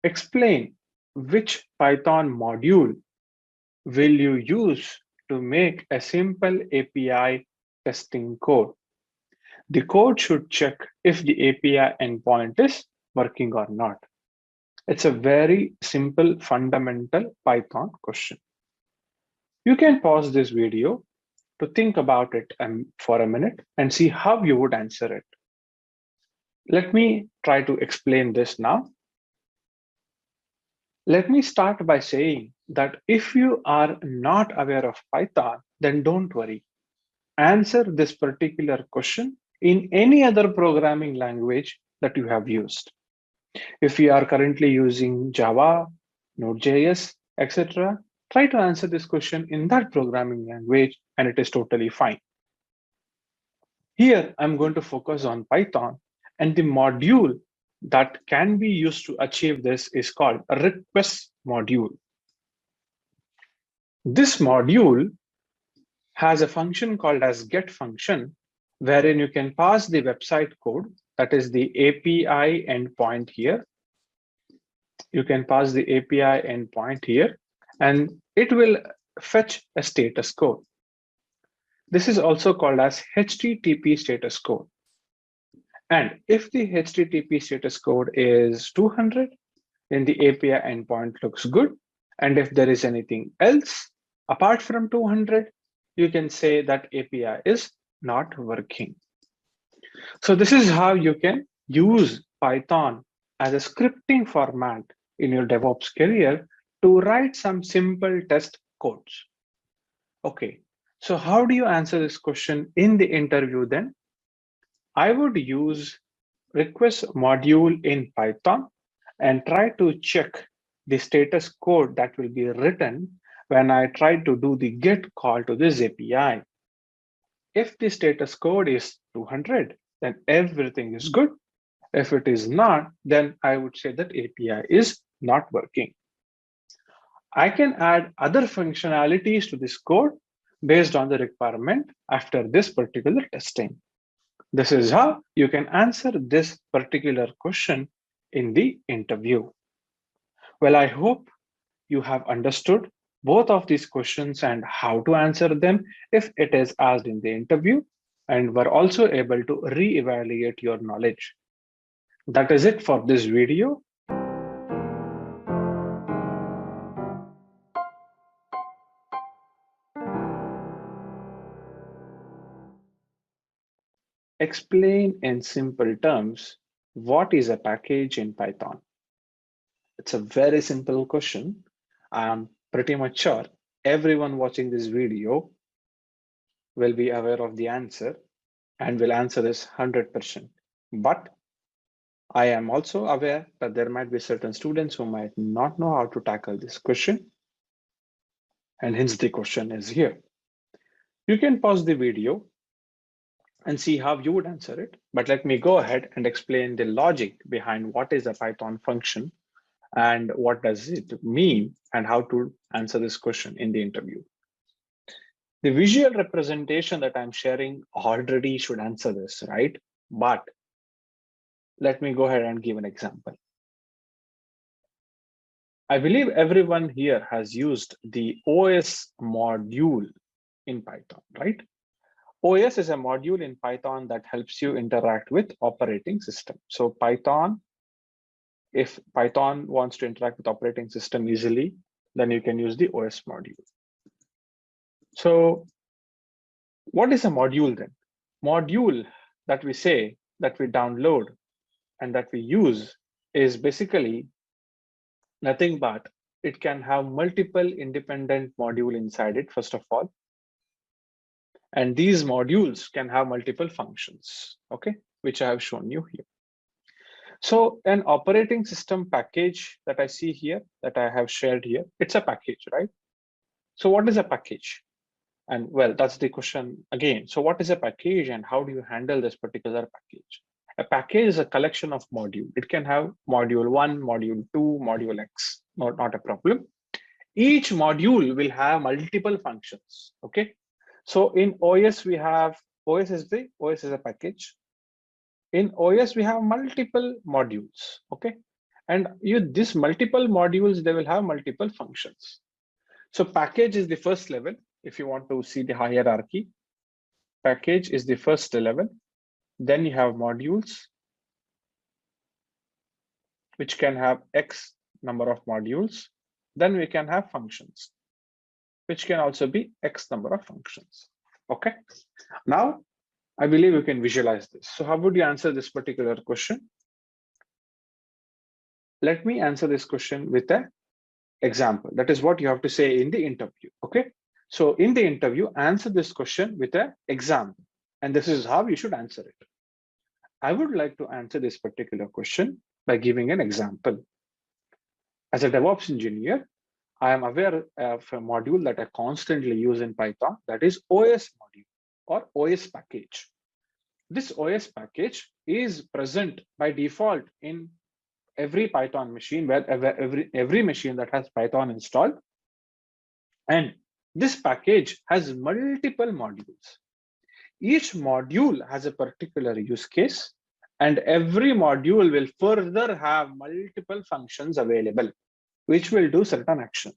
Explain which Python module will you use to make a simple API testing code. The code should check if the API endpoint is working or not. It's a very simple, fundamental Python question. You can pause this video to think about it for a minute and see how you would answer it. Let me try to explain this now. Let me start by saying that if you are not aware of Python, then don't worry. Answer this particular question in any other programming language that you have used. If you are currently using Java, Node.js, etc., try to answer this question in that programming language and it is totally fine. Here, I'm going to focus on Python, and the module that can be used to achieve this is called a request module. This module has a function called as get function, wherein you can pass the website code, that is the API endpoint here. You can pass the API endpoint here, and it will fetch a status code. This is also called as HTTP status code. And if the HTTP status code is 200, then the API endpoint looks good. And if there is anything else apart from 200, you can say that API is not working. So this is how you can use Python as a scripting format in your DevOps career to write some simple test codes. Okay, so how do you answer this question in the interview then? I would use request module in Python and try to check the status code that will be written when I try to do the get call to this API. If the status code is 200, then everything is good. If it is not, then I would say that API is not working. I can add other functionalities to this code based on the requirement after this particular testing. This is how you can answer this particular question in the interview. Well, I hope you have understood both of these questions and how to answer them if it is asked in the interview, and were also able to re-evaluate your knowledge. That is it for this video. Explain in simple terms, what is a package in Python? It's a very simple question. I'm pretty much sure everyone watching this video will be aware of the answer and will answer this 100%. But I am also aware that there might be certain students who might not know how to tackle this question. And hence the question is here. You can pause the video and see how you would answer it. But let me go ahead and explain the logic behind what is a Python function and what does it mean and how to answer this question in the interview. The visual representation that I'm sharing already should answer this, right? But let me go ahead and give an example. I believe everyone here has used the OS module in Python, right? OS is a module in Python that helps you interact with operating system. So Python, if Python wants to interact with operating system easily, then you can use the OS module. So what is a module then? Module that we say that we download and that we use is basically nothing but it can have multiple independent module inside it, first of all. And these modules can have multiple functions, okay, which I have shown you here. So an operating system package that I see here, that I have shared here, it's a package, right? So what is a package? And well, that's the question again. So what is a package and how do you handle this particular package? A package is a collection of module. It can have module 1, module 2, module X, not a problem. Each module will have multiple functions, okay? So in OS, we have, OS is a package. In OS, we have multiple modules, okay? And these multiple modules, they will have multiple functions. So package is the first level. If you want to see the hierarchy, package is the first level. Then you have modules, which can have X number of modules. Then we can have functions, which can also be X number of functions. Okay. Now, I believe you can visualize this. So how would you answer this particular question? Let me answer this question with an example. That is what you have to say in the interview. Okay. So in the interview, answer this question with an example. And this is how you should answer it. I would like to answer this particular question by giving an example. As a DevOps engineer, I am aware of a module that I constantly use in Python, that is OS module or OS package. This OS package is present by default in every Python machine, where every machine that has Python installed. And this package has multiple modules. Each module has a particular use case, and every module will further have multiple functions available, which will do certain action.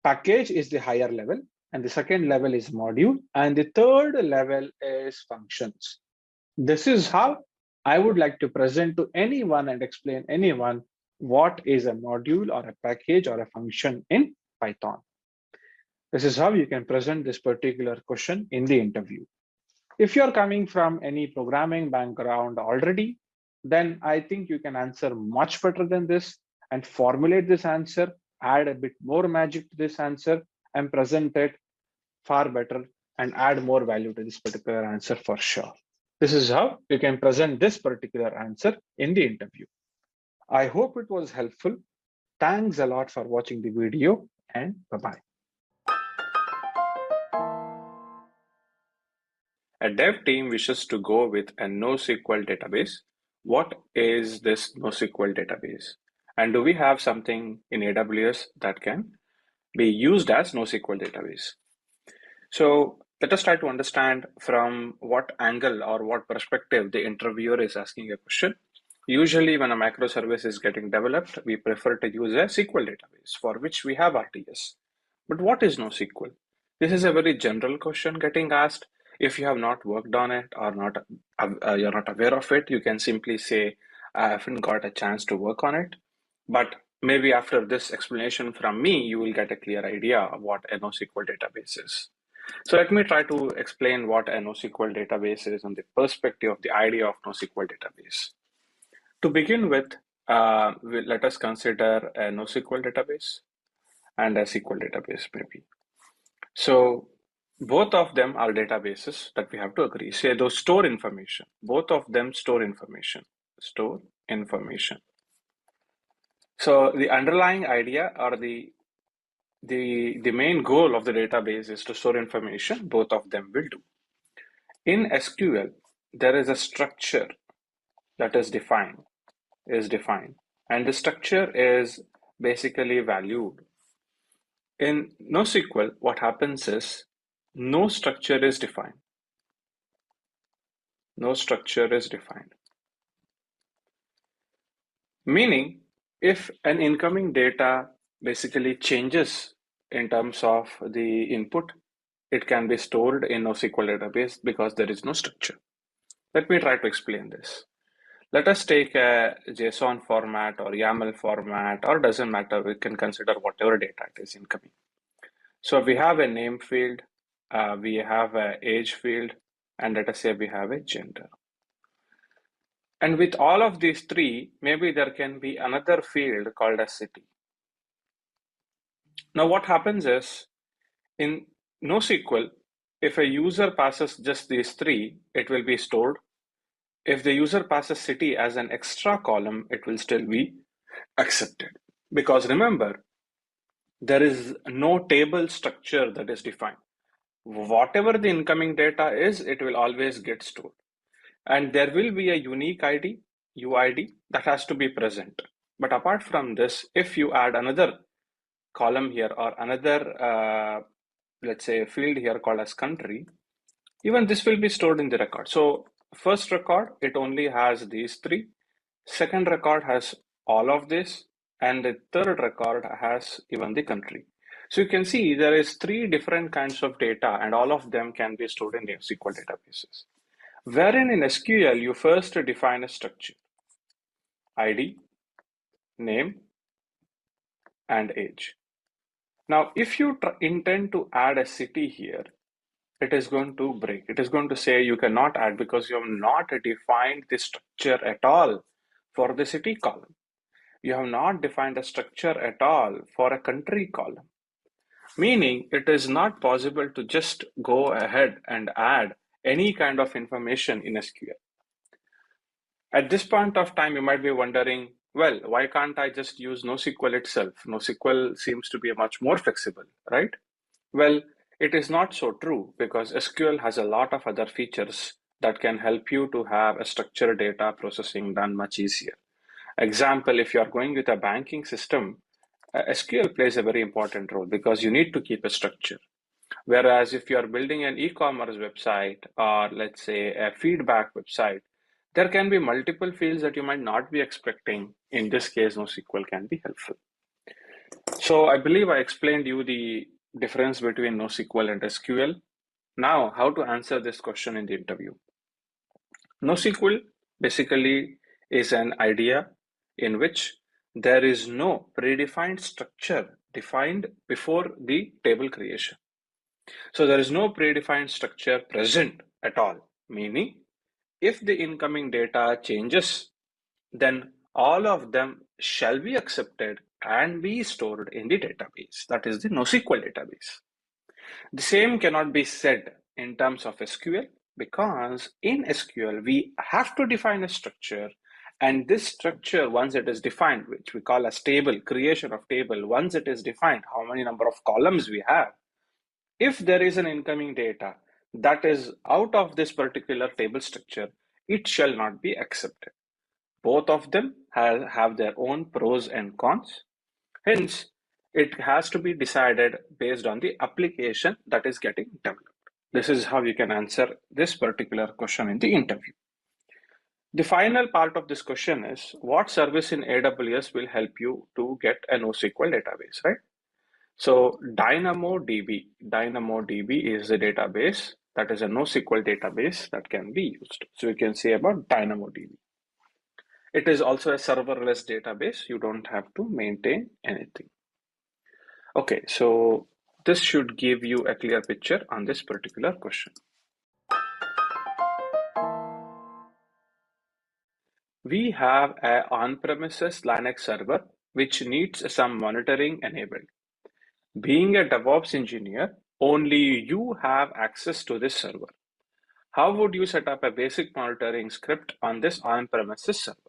Package is the higher level, and the second level is module, and the third level is functions. This is how I would like to present to anyone and explain anyone what is a module or a package or a function in Python. This is how you can present this particular question in the interview. If you're coming from any programming background already, then I think you can answer much better than this and formulate this answer, add a bit more magic to this answer, and present it far better and add more value to this particular answer for sure. This is how you can present this particular answer in the interview. I hope it was helpful. Thanks a lot for watching the video, and bye-bye. A dev team wishes to go with a NoSQL database. What is this NoSQL database? And do we have something in AWS that can be used as NoSQL database? So let us try to understand from what angle or what perspective the interviewer is asking a question. Usually when a microservice is getting developed, we prefer to use a SQL database for which we have RTS. But what is NoSQL? This is a very general question getting asked. If you have not worked on it or you're not aware of it, you can simply say, I haven't got a chance to work on it. But maybe after this explanation from me, you will get a clear idea of what a NoSQL database is. So let me try to explain what a NoSQL database is and the perspective of the idea of NoSQL database. To begin with, let us consider a NoSQL database and a SQL database maybe. So both of them are databases that we have to agree. Say those store information. Both of them store information. Store information. So the underlying idea or the main goal of the database is to store information. Both of them will do. In SQL, there is a structure that is defined, and the structure is basically valued. In NoSQL, what happens is no structure is defined. No structure is defined. Meaning, if an incoming data basically changes in terms of the input, it can be stored in NoSQL database because there is no structure. Let me try to explain this. Let us take a JSON format or YAML format, or doesn't matter, we can consider whatever data it is incoming. So we have a name field, we have an age field, and let us say we have a gender. And with all of these three, maybe there can be another field called a city. Now what happens is, in NoSQL, if a user passes just these three, it will be stored. If the user passes city as an extra column, it will still be accepted. Because remember, there is no table structure that is defined. Whatever the incoming data is, it will always get stored. And there will be a unique ID, UID, that has to be present. But apart from this, if you add another column here or another, let's say, field here called as country, even this will be stored in the record. So first record, it only has these three. Second record has all of this, and the third record has even the country. So you can see there is 3 different kinds of data, and all of them can be stored in NoSQL databases. Wherein in SQL, you first define a structure, ID, name, and age. Now, if you intend to add a city here, it is going to break. It is going to say you cannot add because you have not defined the structure at all for the city column. You have not defined a structure at all for a country column, meaning it is not possible to just go ahead and add any kind of information in SQL. At this point of time, you might be wondering, well, why can't I just use NoSQL itself? NoSQL seems to be much more flexible, right? Well, it is not so true because SQL has a lot of other features that can help you to have a structured data processing done much easier. Example, if you are going with a banking system, SQL plays a very important role because you need to keep a structure. Whereas if you are building an e-commerce website or let's say a feedback website, there can be multiple fields that you might not be expecting. In this case, NoSQL can be helpful. So I believe I explained you the difference between NoSQL and SQL. Now, how to answer this question in the interview? NoSQL basically is an idea in which there is no predefined structure defined before the table creation. So there is no predefined structure present at all, meaning if the incoming data changes, then all of them shall be accepted and be stored in the database. That is the NoSQL database. The same cannot be said in terms of SQL because in SQL, we have to define a structure, and this structure, once it is defined, which we call as table, creation of table, once it is defined, how many number of columns we have, if there is an incoming data that is out of this particular table structure, it shall not be accepted. Both of them have their own pros and cons. Hence, it has to be decided based on the application that is getting developed. This is how you can answer this particular question in the interview. The final part of this question is what service in AWS will help you to get a NoSQL database, right? So DynamoDB is a database that is a NoSQL database that can be used. So we can say about DynamoDB. It is also a serverless database. You don't have to maintain anything. Okay, so this should give you a clear picture on this particular question. We have an on-premises Linux server which needs some monitoring enabled. Being a DevOps engineer, only you have access to this server. How would you set up a basic monitoring script on this on-premises server?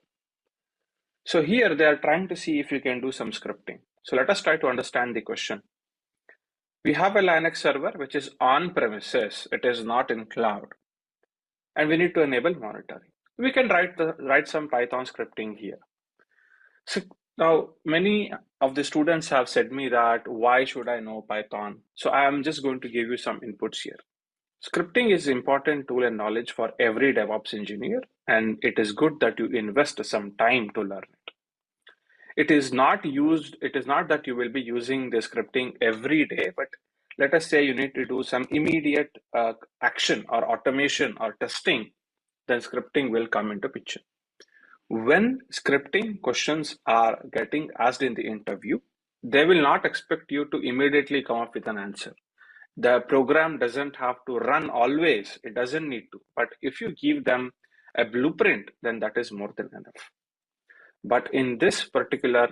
So here they are trying to see if you can do some scripting. So let us try to understand the question. We have a Linux server which is on-premises. It is not in cloud. And we need to enable monitoring. We can write some Python scripting here. So now many of the students have said me that why should I know Python? So I am just going to give you some inputs here. Scripting is important tool and knowledge for every DevOps engineer, and it is good that you invest some time to learn it. It is not that you will be using the scripting every day, but let us say you need to do some immediate action or automation or testing, then scripting will come into picture. When scripting questions are getting asked in the interview, they will not expect you to immediately come up with an answer. The program doesn't have to run always. It doesn't need to. But if you give them a blueprint, then that is more than enough. But in this particular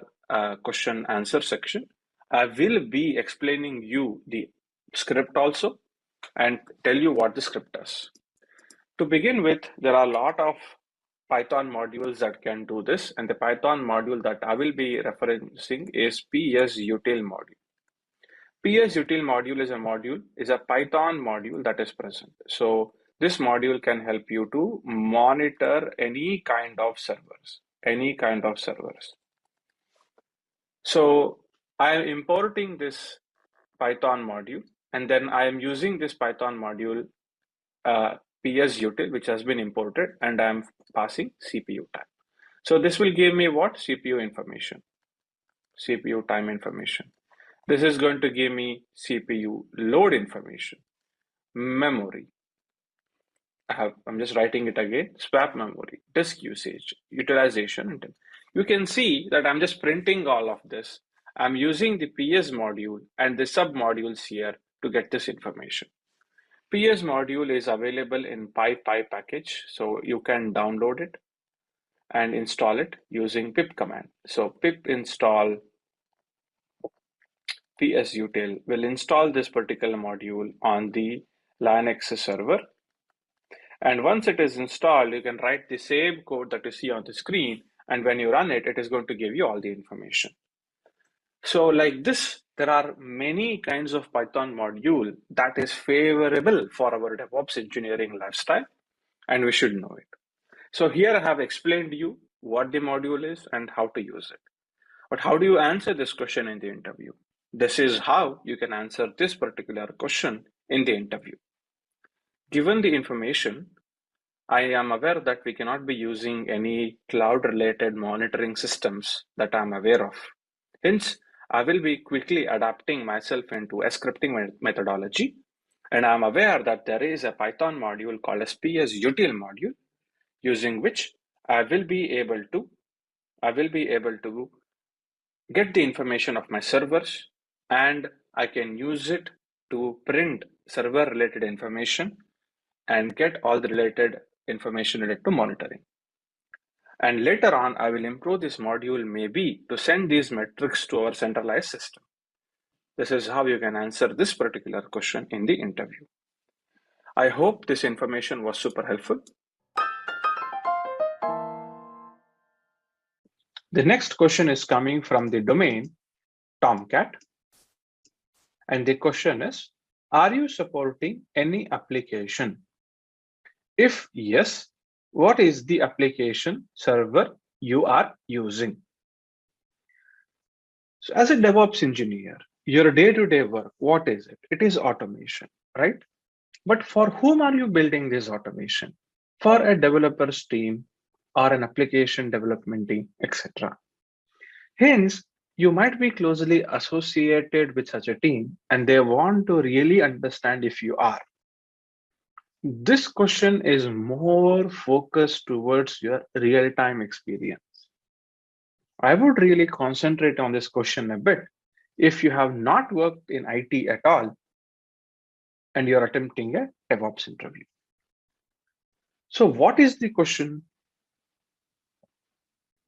question answer section, I will be explaining you the script also and tell you what the script does. To begin with, there are a lot of Python modules that can do this, and the Python module that I will be referencing is psutil module. psutil module is a Python module that is present. So this module can help you to monitor any kind of servers. So I am importing this Python module, and then I am using this Python module psutil, which has been imported, and I am passing CPU type. So this will give me what? CPU information, CPU time information. This is going to give me CPU load information, memory. I'm just writing it again, swap memory, disk usage, utilization. And you can see that I'm just printing all of this. I'm using the PS module and the sub modules here to get this information. PS module is available in PyPy package, so you can download it and install it using pip command. So pip install psutil will install this particular module on the Linux server. And once it is installed, you can write the same code that you see on the screen. And when you run it, it is going to give you all the information. So like this, there are many kinds of Python module that is favorable for our DevOps engineering lifestyle, and we should know it. So here I have explained to you what the module is and how to use it. But how do you answer this question in the interview? This is how you can answer this particular question in the interview. Given the information, I am aware that we cannot be using any cloud-related monitoring systems that I'm aware of. Hence, I will be quickly adapting myself into a scripting methodology, and I'm aware that there is a Python module called as psutil module, using which I will be able to get the information of my servers, and I can use it to print server-related information and get all the related information related to monitoring. And later on, I will improve this module maybe to send these metrics to our centralized system. This is how you can answer this particular question in the interview. I hope this information was super helpful. The next question is coming from the domain Tomcat. And the question is, are you supporting any application? If yes, what is the application server you are using? So as a DevOps engineer, your day-to-day work, what is it? It is automation, right? But for whom are you building this automation? For a developer's team or an application development team, etc. Hence, you might be closely associated with such a team and they want to really understand if you are. This question is more focused towards your real-time experience. I would really concentrate on this question a bit if you have not worked in IT at all and you're attempting a DevOps interview. So what is the question?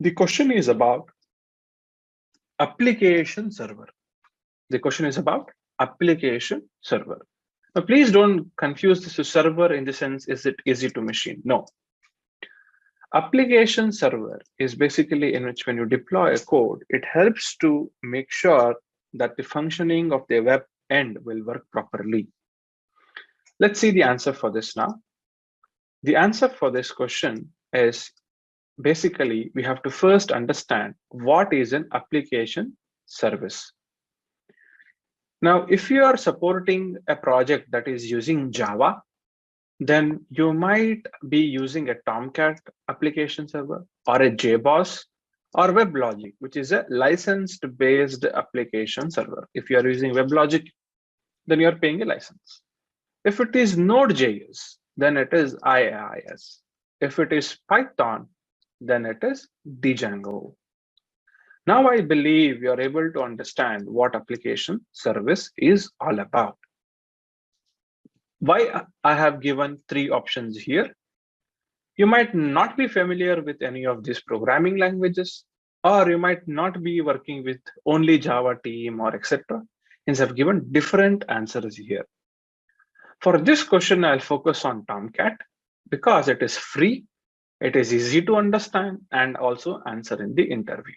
The question is about application server. The question is about application server. Now, please don't confuse this with server in the sense, is it easy to machine? No. Application server is basically in which when you deploy a code, it helps to make sure that the functioning of the web end will work properly. Let's see the answer for this now. The answer for this question is basically we have to first understand what is an application service. Now, if you are supporting a project that is using Java, then you might be using a Tomcat application server or a JBoss or WebLogic, which is a licensed-based application server. If you are using WebLogic, then you are paying a license. If it is Node.js, then it is IIS. If it is Python, then it is Django. Now I believe you are able to understand what application service is all about. Why I have given 3 options here. You might not be familiar with any of these programming languages, or you might not be working with only Java team or etc. Hence I've given different answers here. For this question, I'll focus on Tomcat because it is free, it is easy to understand, and also answer in the interview.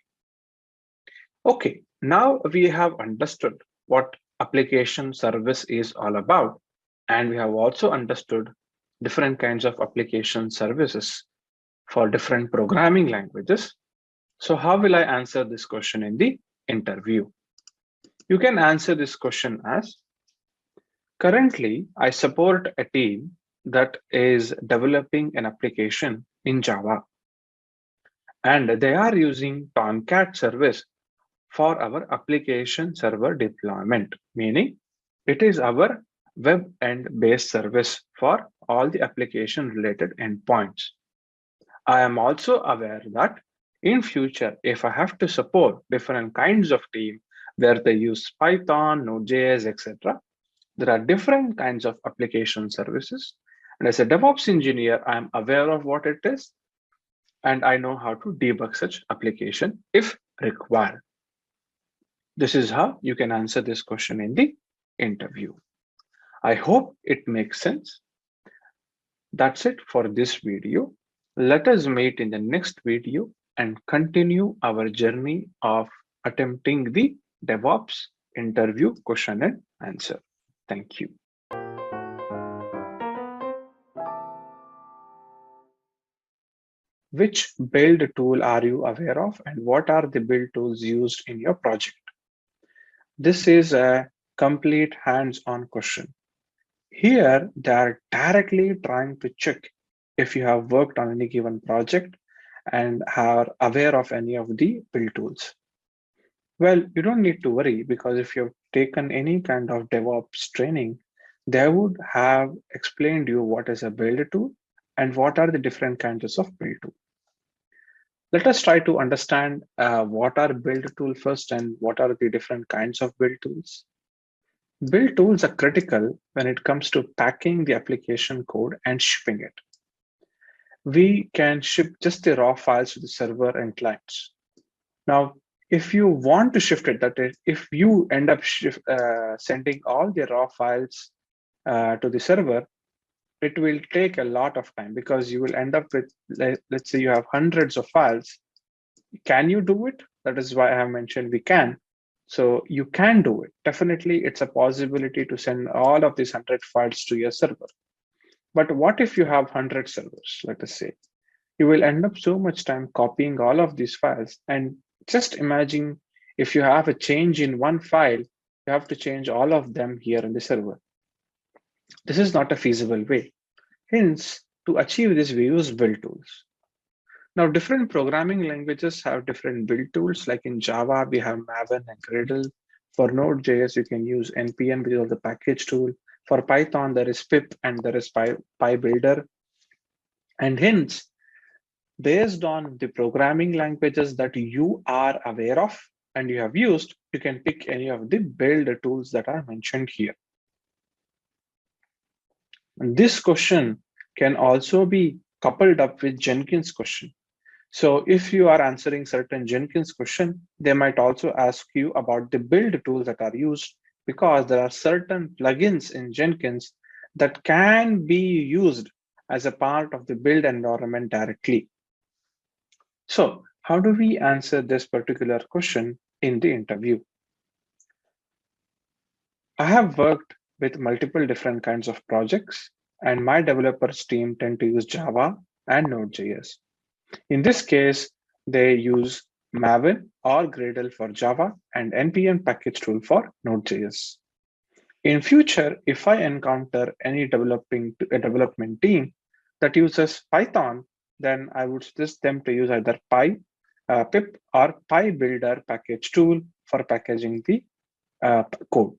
Okay, now we have understood what application service is all about, and we have also understood different kinds of application services for different programming languages. So how will I answer this question in the interview? You can answer this question as, currently, I support a team that is developing an application in Java. And they are using Tomcat service for our application server deployment, meaning it is our web end based service for all the application related endpoints. I am also aware that in future, if I have to support different kinds of team where they use Python, Node.js, etc., there are different kinds of application services. And as a DevOps engineer, I am aware of what it is, and I know how to debug such application if required. This is how you can answer this question in the interview. I hope it makes sense. That's it for this video. Let us meet in the next video and continue our journey of attempting the DevOps interview question and answer. Thank you. Which build tool are you aware of, and what are the build tools used in your project? This is a complete hands-on question. Here, they are directly trying to check if you have worked on any given project and are aware of any of the build tools. Well, you don't need to worry, because if you've taken any kind of DevOps training, they would have explained you what is a build tool and what are the different kinds of build tool. Let us try to understand what are build tool first and what are the different kinds of build tools. Build tools are critical when it comes to packing the application code and shipping it. We can ship just the raw files to the server and clients. Now, if you want to shift it, that is, if you end up sending all the raw files to the server, it will take a lot of time, because you will end up with, let's say you have hundreds of files. Can you do it? That is why I have mentioned we can. So you can do it. Definitely, it's a possibility to send all of these 100 files to your server. But what if you have 100 servers, let us say? You will end up so much time copying all of these files. And just imagine if you have a change in one file, you have to change all of them here in the server. This is not a feasible way. Hence, to achieve this, we use build tools. Now, different programming languages have different build tools. Like in Java, we have Maven and Gradle. For Node.js, you can use npm, which is the package tool. For Python, there is pip and there is PyBuilder. And hence, based on the programming languages that you are aware of and you have used, you can pick any of the build tools that are mentioned here. And this question can also be coupled up with Jenkins question. So if you are answering certain Jenkins question, they might also ask you about the build tools that are used, because there are certain plugins in Jenkins that can be used as a part of the build environment directly. So how do we answer this particular question in the interview? I have worked with multiple different kinds of projects, and my developers team tend to use Java and Node.js. In this case, they use Maven or Gradle for Java and npm package tool for Node.js. In future, if I encounter any development team that uses Python, then I would suggest them to use either pip or PyBuilder package tool for packaging the code.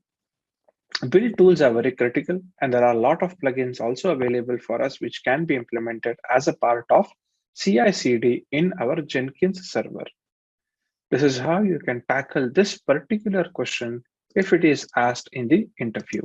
Build tools are very critical, and there are a lot of plugins also available for us which can be implemented as a part of CI/CD in our Jenkins server. This is how you can tackle this particular question if it is asked in the interview.